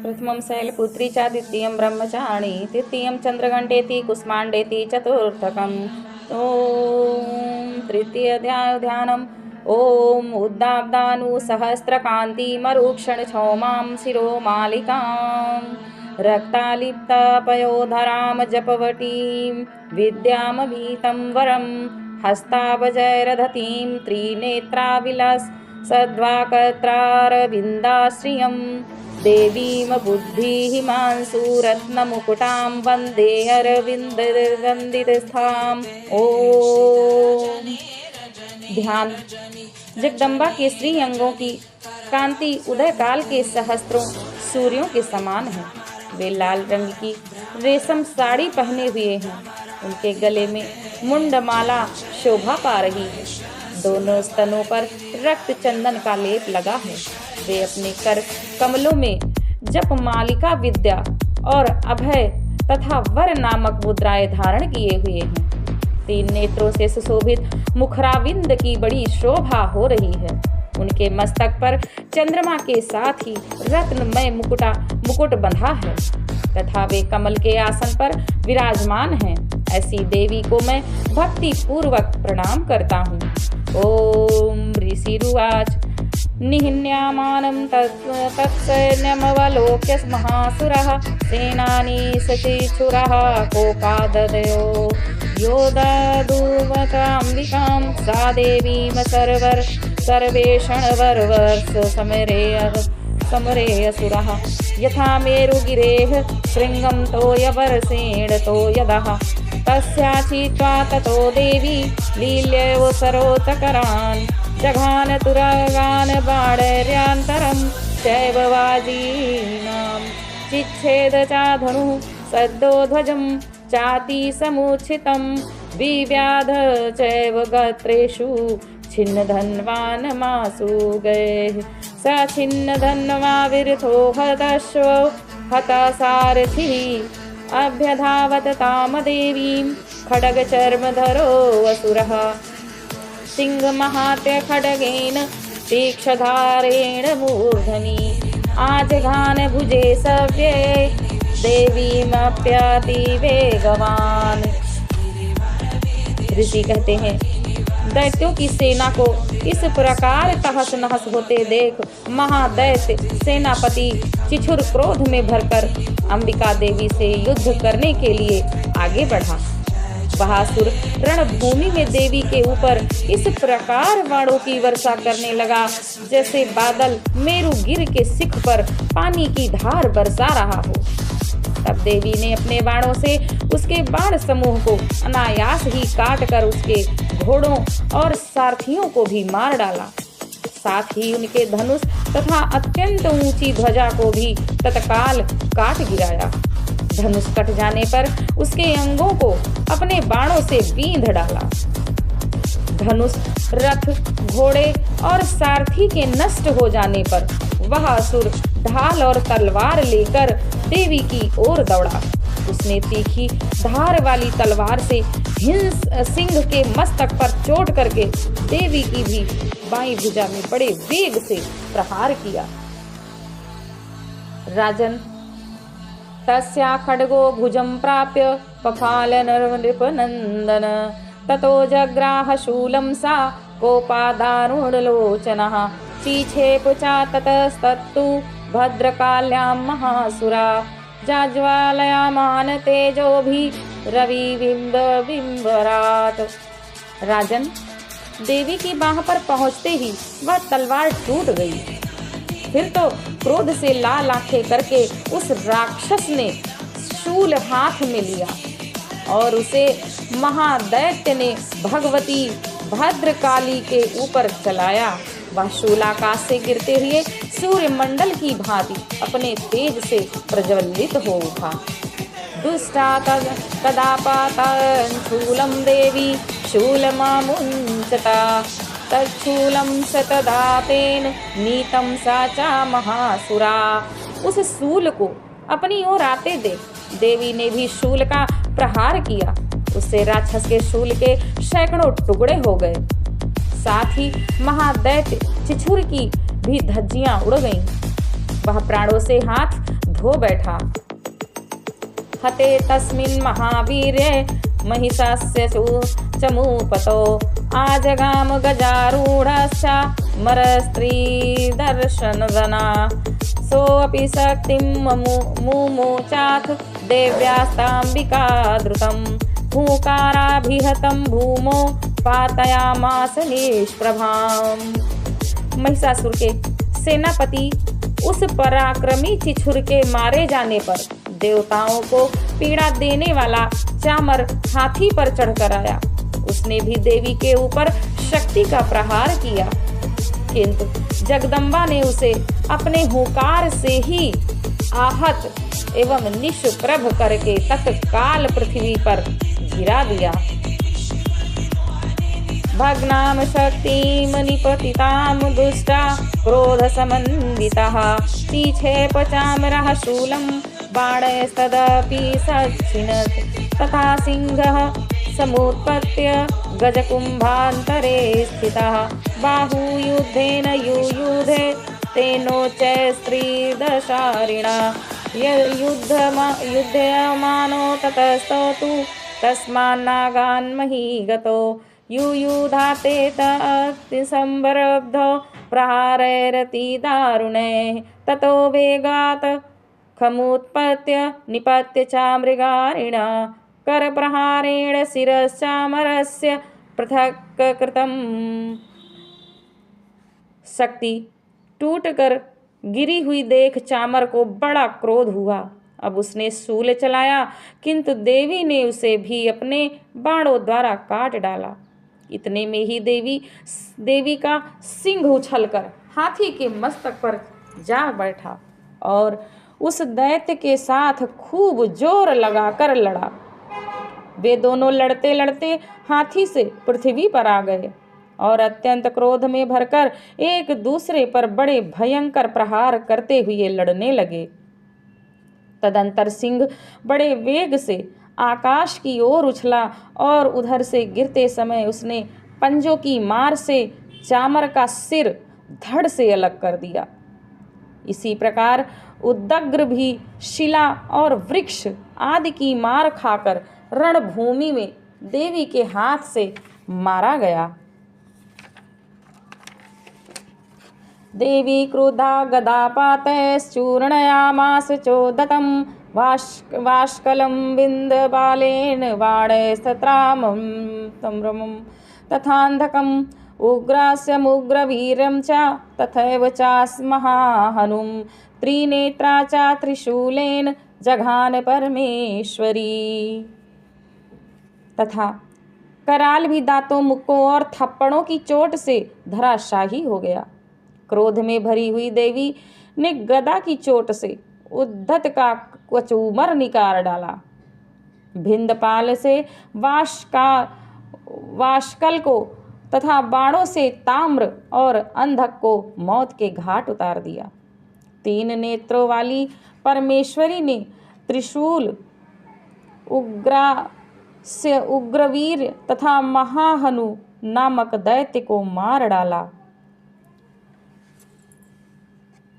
प्रथमं शैलपुत्री च द्वितीयं ब्रह्मचारिणी तृतीयं चन्द्रघण्टेति कुष्माण्डेति चतुर्थकम् ॐ तृतीयध्यानम् ॐ उद्दाब्दानुसहस्रकान्तिमरुक्षणक्षौमां शिरोमालिकां रक्तालिप्तपयोधरां जपवटीं विद्यामभीतं वरं हस्ताभजैरधतीं त्रिनेत्राविलसद्वाकत्रारविन्दाश्रियं देवीं बुद्धिहिमांशुरत्नमुकुटां वन्दे अरविन्दवन्दितस्थाम् ॐ ध्यान। जगदम्बा के श्री अंगों की कांति उदय काल के सहस्त्रों सूर्यों के समान है। वे लाल रंग की रेशम साड़ी पहने हुए हैं। उनके गले में मुंडमाला शोभा पा रही है। दोनों स्तनों पर रक्त चंदन का लेप लगा है। वे अपने कर कमलों में जप मालिका विद्या और अभय तथा वर नामक मुद्राएं धारण किए हुए हैं। 3 नेत्रों से सुशोभित मुखराविंद की बड़ी शोभा हो रही है। उनके मस्तक पर चंद्रमा के साथ ही रत्नमय मुकुट बंधा है तथा वे कमल के आसन पर विराजमान हैं। ऐसी देवी को मैं भक्ति पूर्वक प्रणाम करता हूँ। ओम ऋषिरुवाच निहिन्यामानं तत्सैन्यमवलोक्य महासुरः सेनानी सचिचुरः कोपाददयो योदादुवकाम्बिकां सा देवीं सर्वेषणवर्वर्ष समरेऽसुरः यथा मेरुगिरेः शृङ्गं तोयवर्षेण तोयदः तस्याचित्वा ततो देवी लील्यवसरोतकरान् जघान तुरगान बाणर्यान्तरं चैव वाजीनां चिच्छेद चाधनुः सद्योध्वजं चाति समुच्छितं विव्याध चैव गत्रेषु छिन्नधन्वानमासु गैः स छिन्नधन्वा विरथो हतश्व हतसारथिः अभ्यधावत तामदेवीं खड्गचर्मधरो असुरः सिंहमाहात्य खड्गेन तीक्ष्णधारेण मूर्धनि आजघान भुजे सव्ये देवीमप्याति वेगवान्। ऋषि कहते हैं, दैत्यों की सेना को इस प्रकार तहस नहस होते देख महादैत्य सेनापति चिछुर क्रोध में भरकर अंबिका देवी से युद्ध करने के लिए आगे बढ़ा। बहासुर रणभूमि में देवी के ऊपर इस प्रकार बाणों की वर्षा करने लगा जैसे बादल मेरुगिर के शिख पर पानी की धार बरसा रहा हो। तब देवी ने अपने बाणों से उसके बाण समूह को अनायास ही काट कर उसके घोड़ों और सारथियों को भी मार डाला। साथ ही उनके धनुष तथा अत्यंत ऊंची ध्वजा को भी तत्काल काट गिराया। धनुष कट जाने पर उसके अंगों को अपने बाणों से बींध डाला। धनुष, रथ, घोड़े और सारथी के नष्ट हो जाने पर वह असुर ढाल और तलवार लेकर देवी की ओर दौड़ा। उसने तीखी धार वाली तलवार से सिंह के मस्तक पर चोट करके देवी की भी बाईं भुजा में बड़े वेग से प्रहार किया। राजन, तस्या खड्गो भुजं प्राप्य पफाल नृपनंदन ततो जग्राह शूलं सा कोपादारुणलोचनः चीक्षेप चा ततस्तत्तु भद्रकाल्यां महासुरा जाज्वालयामान तेजोभि रविबिंबरात। राजन, देवी की बाह पर पहुंचते ही वह तलवार टूट गई। फिर तो क्रोध से लाल आंखें करके उस राक्षस ने शूल हाथ में लिया और उसे महादैत्य ने भगवती भद्रकाली के ऊपर चलाया। वह शूल आकाश से गिरते हुए सूर्य मंडल की भांति अपने तेज से प्रज्वलित हो उठा। दुष्टा तदापातूलं देवी शूलमामुञ्चता तच्छूलं शतदातेन नीतं सा चा महासुरा। उस शूल को अपनी ओर आते देख देवी ने भी शूल का प्रहार किया। उससे राक्षस के शूल के सैकड़ों टुकड़े हो गए। साथ ही महादैत्य चिछुर की भी धज्जियां उड़ गईं। वह प्राणों से हाथ हो बैठा। हते तस्मिन् महावीर्ये महिषस्य चमूपतो आजगाम गजारूढश्च मरस्त्रीदर्शनजना सोऽपि शक्तिं मुमुचाथ देव्यास्ताम्बिका द्रुतं हुंकाराभिहतं भूमो पातयामास निष्प्रभाम्। महिषासुर के सेनापति उस पराक्रमी चिछुर के मारे जाने पर देवताओं को पीड़ा देने वाला चामर हाथी पर चढ़कर आया। उसने भी देवी के ऊपर शक्ति का प्रहार किया, किंतु जगदम्बा ने उसे अपने हुंकार से ही आहत एवं निष्प्रभ करके तत्काल पृथ्वी पर गिरा दिया। भग्नाम शक्तिम निपतिताम दुष्टा क्रोध समन्वितः तीक्षेप चामरः शूलं बाणैस्तदपि सच्छिनत् तथा सिंहः समुत्पत्य गजकुम्भान्तरे स्थितः बाहुयुद्धेन युयुधे तेनोच्चैस्त्रीदशारिणा युध्यमानो ततस्तौ तस्मान्नागान्मही गतो युयुधाते तत्संरब्धो प्रहारैरति दारुणैः ततो वेगात् खमुत्पत्य निपत्य चामृगारिणा करप्रहारेण शिरश्चामरस्य पृथक् कृतम्। शक्ति टूटकर गिरी हुई देख चामर को बड़ा क्रोध हुआ। अब उसने शूल चलाया, किंतु देवी ने उसे भी अपने बाणों द्वारा काट डाला। इतने में ही देवी का सिंह उछलकर हाथी के मस्तक पर जा बैठा और उस दैत्य के साथ खूब जोर लगाकर लड़ा। वे दोनों लड़ते लड़ते हाथी से पृथ्वी पर आ गए और अत्यंत क्रोध में भरकर एक दूसरे पर बड़े भयंकर प्रहार करते हुए लड़ने लगे। तदंतर सिंह बड़े वेग से आकाश की ओर उछला और उधर से गिरते समय उसने पंजों की मार से चामर का सिर धड़ से अलग कर दिया। इसी प्रकार उदग्र भी शिला और वृक्ष आदि की मार खाकर रणभूमि में देवी के हाथ से मारा गया। देवी क्रोधा गदापातैश्चूर्णयामास चोदतं वाष्कलं बिन्दबालेन बाणैस्तत्रामं तम्रमं तथान्धकम् उग्रास्यमुग्रवीर्यं च तथैव चास्महाहनुं त्रिनेत्रा च त्रिशूलेन जघान परमेश्वरी। तथा कराल भी दांतों, मुक्कों और थप्पड़ों की चोट से धराशाही हो गया। क्रोध में भरी हुई देवी ने गदा की चोट से उद्धत का कचूमर निकाल डाला। भिंदपाल से वाष्कल को तथा बाणों से ताम्र और अंधक को मौत के घाट उतार दिया। 3 नेत्रों वाली परमेश्वरी ने त्रिशूल, उग्रवीर तथा महाहनु नामक दैत्य को मार डाला।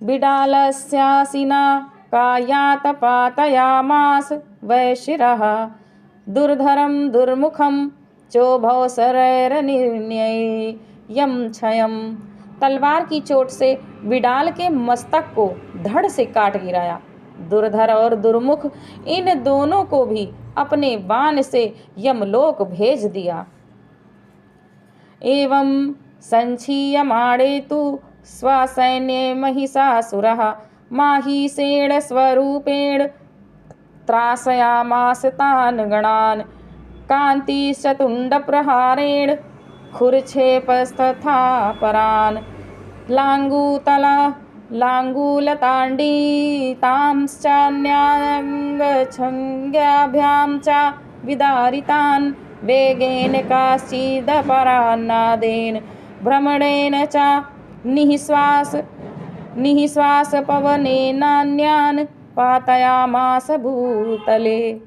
बिडालस्यासिना कायातपातयामास वैशिरः दुर्धरं दुर्मुखं चोभौसरैर्निर्णयं क्षयम्। तलवार की चोट से बिडाल के मस्तक को धड़ से काट गिराया। दुर्धर और दुर्मुख इन दोनों को भी अपने बाण से यमलोक भेज दिया। एवं संचीयमाणे तु स्वसैन्ये महिषासुरः माहिषेण स्वरूपेण त्रासयामास तान् गणान् कान्तिशतुण्डप्रहारेण खुरक्षेपस्तथा परान् लाङ्गूलताण्डीतांश्चान्याङ्गछङ्ग्याभ्यां च विदारितान् वेगेन काश्चिदपरान्नादेन भ्रमणेन च निःश्वास पवनेनान्यान् पातयामास भूतले।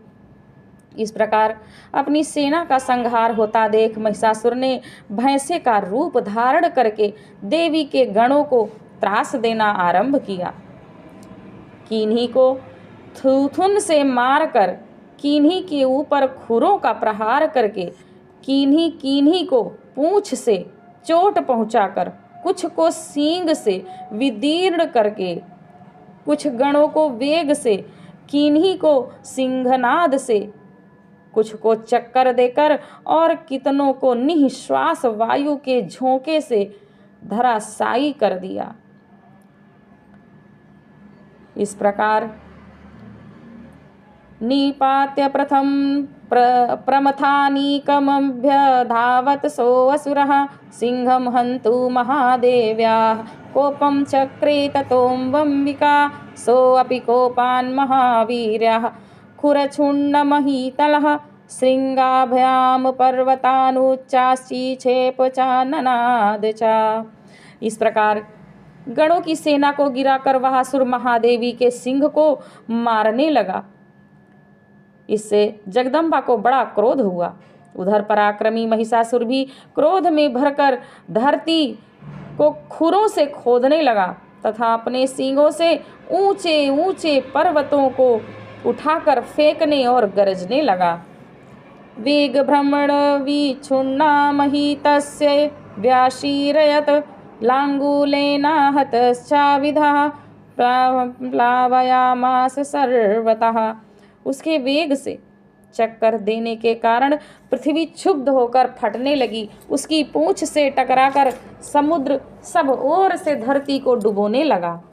इस प्रकार अपनी सेना का संहार होता देख महिषासुर ने भैंसे का रूप धारण करके देवी के गणों को त्रास देना आरंभ किया, किन्हीं को थूथुन से मारकर, किन्हीं के ऊपर खुरों का प्रहार करके, किन्हीं को पूंछ से चोट पहुंचाकर, कुछ को सींग से विदीर्ण करके, कुछ गणों को वेग से, किन्हीं को सिंहनाद से, कुछ को चक्कर देकर और कितनों को निःश्वास वायु के झोंके से धराशायी कर दिया। इस प्रकार निपात्य प्रथम प्रमथानीकमभ्यधावत सोऽसुरः सिंहं हन्तु महादेव्याः कोपं चक्रे ततोऽम्बिका सोऽपि कोपान् महावीर्यः खुरछुण्डमहीतलः श्रृंगाभ्याम पर्वतानुच्चाश्चीक्षेप चाननाद चा। इस प्रकार गणों की सेना को गिराकर वह असुर महादेवी के सिंह को मारने लगा। इससे जगदम्बा को बड़ा क्रोध हुआ। उधर पराक्रमी महिषासुर भी क्रोध में भरकर धरती को खुरों से खोदने लगा तथा अपने सींगों से ऊंचे ऊंचे पर्वतों को उठाकर फेंकने और गरजने लगा। वेग भ्रमण विच्छुन्ना महितस्य व्याशीरयत लांगूलेनाहतश्चाविधः प्लावयामास सर्वतः। उसके वेग से चक्कर देने के कारण पृथ्वी क्षुब्ध होकर फटने लगी। उसकी पूंछ से टकराकर समुद्र सब ओर से धरती को डुबोने लगा।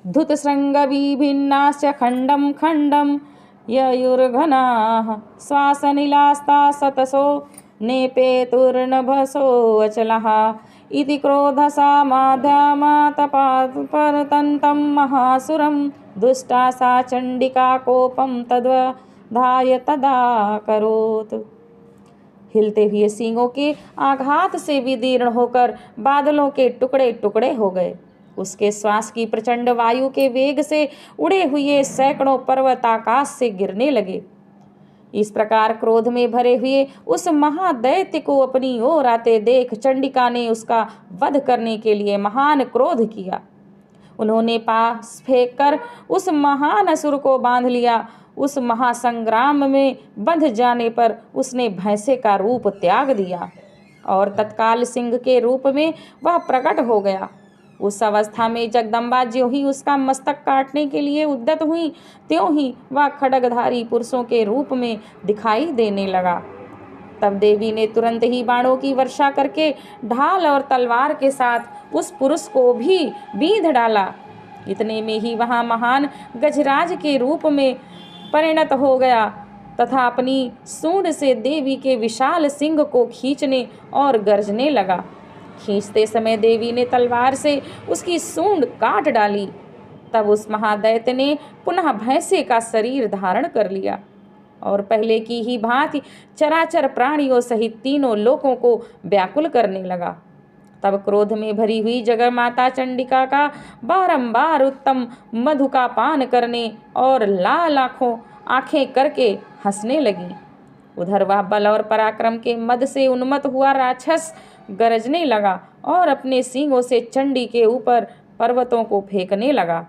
धुतश्रृंग विभिन्नाश्च खंडम खंडम ययुर्घनाः श्वासनिलास्ता सतसो नेपेतुर्नभसो अचलः इति क्रोधसा माध्यमातपातपरतन्तं महासुरं दुष्टा सा चंडिका कोपम तद्वधाय तदा करोत्। हिलते हुए सींगों के आघात से विदीर्ण होकर बादलों के टुकड़े टुकड़े हो गए। उसके श्वास की प्रचंड वायु के वेग से उड़े हुए सैकड़ों पर्वत आकाश से गिरने लगे। इस प्रकार क्रोध में भरे हुए उस महादैत्य को अपनी ओर आते देख चंडिका ने उसका वध करने के लिए महान क्रोध किया। उन्होंने पास फेंक कर उस महान असुर को बांध लिया। उस महासंग्राम में बंध जाने पर उसने भैंसे का रूप त्याग दिया और तत्काल सिंह के रूप में वह प्रकट हो गया। उस अवस्था में जगदम्बा ज्यों ही उसका मस्तक काटने के लिए उद्यत हुई, त्यों ही वह खड्गधारी पुरुषों के रूप में दिखाई देने लगा। तब देवी ने तुरंत ही बाणों की वर्षा करके ढाल और तलवार के साथ उस पुरुष को भी बींध डाला। इतने में ही वहाँ महान गजराज के रूप में परिणत हो गया तथा अपनी सूंड से देवी के विशाल सिंह को खींचने और गरजने लगा। खींचते समय देवी ने तलवार से उसकी सूंड काट डाली। तब उस महादैत्य ने पुनः भैंसे का शरीर धारण कर लिया और पहले की ही भांति चराचर प्राणियों सहित तीनों लोकों को व्याकुल करने लगा। तब क्रोध में भरी हुई जगन्माता चंडिका का बारंबार उत्तम मधु का पान करने और लाल आंखें करके हंसने लगी। उधर वह बल और पराक्रम के मद से उन्मत्त हुआ राक्षस गरजने लगा और अपने सींगों से चंडी के ऊपर पर्वतों को फेंकने लगा।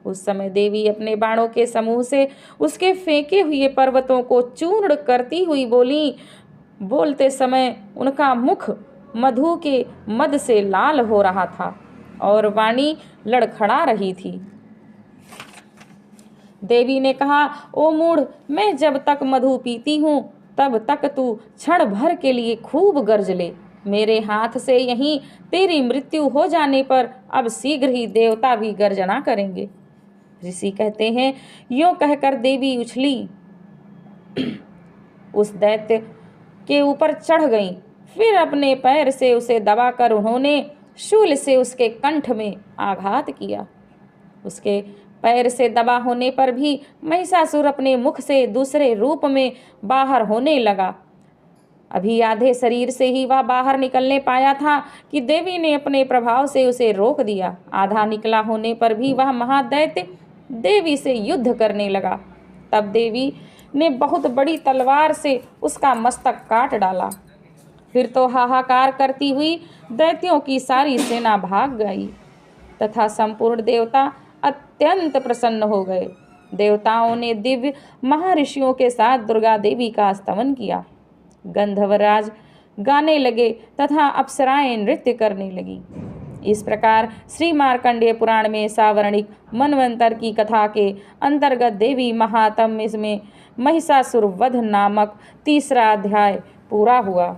उस समय देवी अपने बाणों के समूह से उसके फेंके हुए पर्वतों को चूर्ण करती हुई बोली। बोलते समय उनका मुख मधु के मद से लाल हो रहा था और वाणी लड़खड़ा रही थी। देवी ने कहा, ओ मूढ़, मैं जब तक मधु पीती हूँ तब तक तू क्षण भर के लिए खूब गरज ले। मेरे हाथ से यहीं तेरी मृत्यु हो जाने पर अब शीघ्र ही देवता भी गर्जना करेंगे। ऋषि कहते हैं, यों कहकर देवी उछली उस दैत्य के ऊपर चढ़ गई। फिर अपने पैर से उसे दबाकर उन्होंने शूल से उसके कंठ में आघात किया। उसके पैर से दबा होने पर भी महिषासुर अपने मुख से दूसरे रूप में बाहर होने लगा। अभी आधे शरीर से ही वह बाहर निकलने पाया था कि देवी ने अपने प्रभाव से उसे रोक दिया। आधा निकला होने पर भी वह महादैत्य देवी से युद्ध करने लगा। तब देवी ने बहुत बड़ी तलवार से उसका मस्तक काट डाला। फिर तो हाहाकार करती हुई दैत्यों की सारी सेना भाग गई तथा संपूर्ण देवता अत्यंत प्रसन्न हो गए। देवताओं ने दिव्य महर्षियों के साथ दुर्गा देवी का स्तवन किया। गंधर्वराज गाने लगे तथा अप्सराएं नृत्य करने लगी। इस प्रकार श्री मार्कंडेय पुराण में सावर्णिक मनवंतर की कथा के अंतर्गत देवी महात्म्य में महिषासुर वध नामक तीसरा अध्याय पूरा हुआ।